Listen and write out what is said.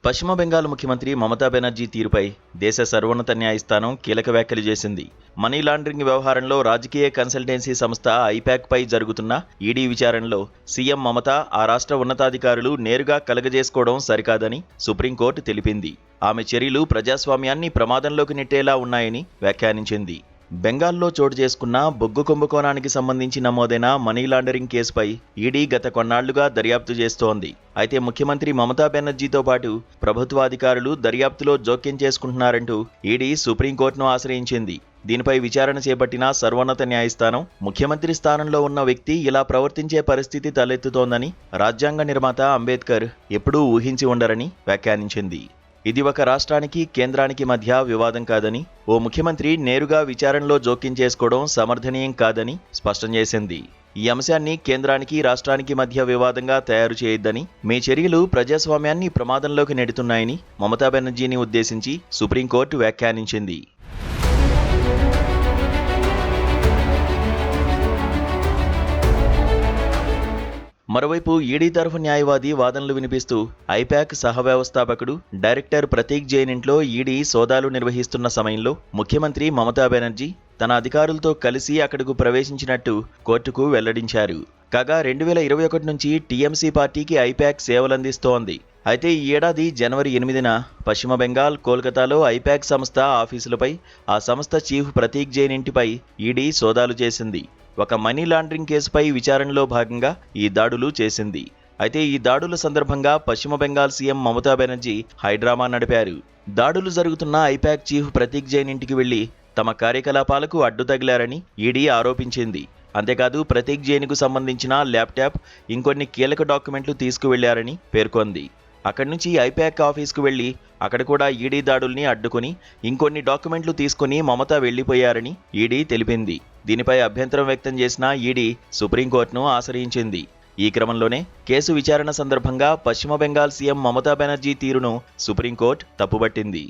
పశ్చిమ బెంగాల్ ముఖ్యమంత్రి మమతా బెనర్జీ తీరుపై దేశ సర్వోన్నత న్యాయస్థానం కీలక వ్యాఖ్యలు చేసింది. మనీ లాండరింగ్ వ్యవహారంలో రాజకీయ కన్సల్టెన్సీ సంస్థ ఐపాక్ పై జరుగుతున్న ఈడీ విచారణలో సీఎం మమత, ఆ రాష్ట్ర ఉన్నతాధికారులు నేరుగా కలగజేసుకోవడం సరికాదని సుప్రీంకోర్టు తెలిపింది. ఆమె చర్యలు ప్రజాస్వామ్యాన్ని ప్రమాదంలోకి నెట్టేలా ఉన్నాయని వ్యాఖ్యానించింది. బెంగాల్లో చోటు చేసుకున్న బొగ్గు కుంభకోణానికి సంబంధించి నమోదైన మనీ లాండరింగ్ కేసుపై ఈడీ గత కొన్నాళ్లుగా దర్యాప్తు చేస్తోంది. అయితే ముఖ్యమంత్రి మమతా బెనర్జీతో పాటు ప్రభుత్వాధికారులు దర్యాప్తులో జోక్యం చేసుకుంటున్నారంటూ ఈడీ సుప్రీంకోర్టును ఆశ్రయించింది. దీనిపై విచారణ చేపట్టిన సర్వోన్నత న్యాయస్థానం ముఖ్యమంత్రి స్థానంలో ఉన్న వ్యక్తి ఇలా ప్రవర్తించే పరిస్థితి తలెత్తుతోందని రాజ్యాంగ నిర్మాత అంబేద్కర్ ఎప్పుడూ ఊహించి ఉండరని వ్యాఖ్యానించింది. ఇది ఒక రాష్ట్రానికి, కేంద్రానికి మధ్య వివాదం కాదని, ఓ ముఖ్యమంత్రి నేరుగా విచారణలో జోక్యం చేసుకోవడం సమర్థనీయం కాదని స్పష్టం చేసింది. ఈ అంశాన్ని కేంద్రానికి, రాష్ట్రానికి మధ్య వివాదంగా తయారు చేయొద్దని, మీ చర్యలు ప్రజాస్వామ్యాన్ని ప్రమాదంలోకి నెడుతున్నాయని మమతా బెనర్జీని ఉద్దేశించి సుప్రీంకోర్టు వ్యాఖ్యానించింది. మరోవైపు ఈడీ తరఫు న్యాయవాది వాదనలు వినిపిస్తూ ఐపాక్ సహవ్యవస్థాపకుడు, డైరెక్టర్ ప్రతీక్ జైన్ ఇంట్లో ఈడీ సోదాలు నిర్వహిస్తున్న సమయంలో ముఖ్యమంత్రి మమతా బెనర్జీ తన అధికారులతో కలిసి అక్కడకు ప్రవేశించినట్టు కోర్టుకు వెల్లడించారు. కాగా 2021 నుంచి టీఎంసీ పార్టీకి ఐపాక్ సేవలందిస్తోంది. అయితే ఈ ఏడాది జనవరి 8న పశ్చిమ బెంగాల్, కోల్కతాలో ఐపాక్ సంస్థ ఆఫీసులపై, ఆ సంస్థ చీఫ్ ప్రతీక్ జైన్ ఇంటిపై ఈడీ సోదాలు చేసింది. ఒక మనీ లాండరింగ్ కేసుపై విచారణలో భాగంగా ఈ దాడులు చేసింది. అయితే ఈ దాడుల సందర్భంగా పశ్చిమ బెంగాల్ సీఎం మమతా బెనర్జీ హైడ్రామా నడిపారు. దాడులు జరుగుతున్న ఐపాక్ చీఫ్ ప్రతీక్ జైన్ ఇంటికి వెళ్లి తమ కార్యకలాపాలకు అడ్డు తగిలారని ఈడీ ఆరోపించింది. అంతేకాదు ప్రతీక్ జైన్కు సంబంధించిన ల్యాప్టాప్, ఇంకొన్ని కీలక డాక్యుమెంట్లు తీసుకువెళ్లారని పేర్కొంది. అక్కడి నుంచి ఐపాక్ ఆఫీస్కు వెళ్లి అక్కడ కూడా ఈడీ దాడుల్ని అడ్డుకుని ఇంకొన్ని డాక్యుమెంట్లు తీసుకుని మమత వెళ్లిపోయారని ఈడీ తెలిపింది. దీనిపై అభ్యంతరం వ్యక్తం చేసిన ఈడీ సుప్రీంకోర్టును ఆశ్రయించింది. ఈ క్రమంలోనే కేసు విచారణ సందర్భంగా పశ్చిమ బెంగాల్ సీఎం మమతా బెనర్జీ తీరును సుప్రీంకోర్టు తప్పుపట్టింది.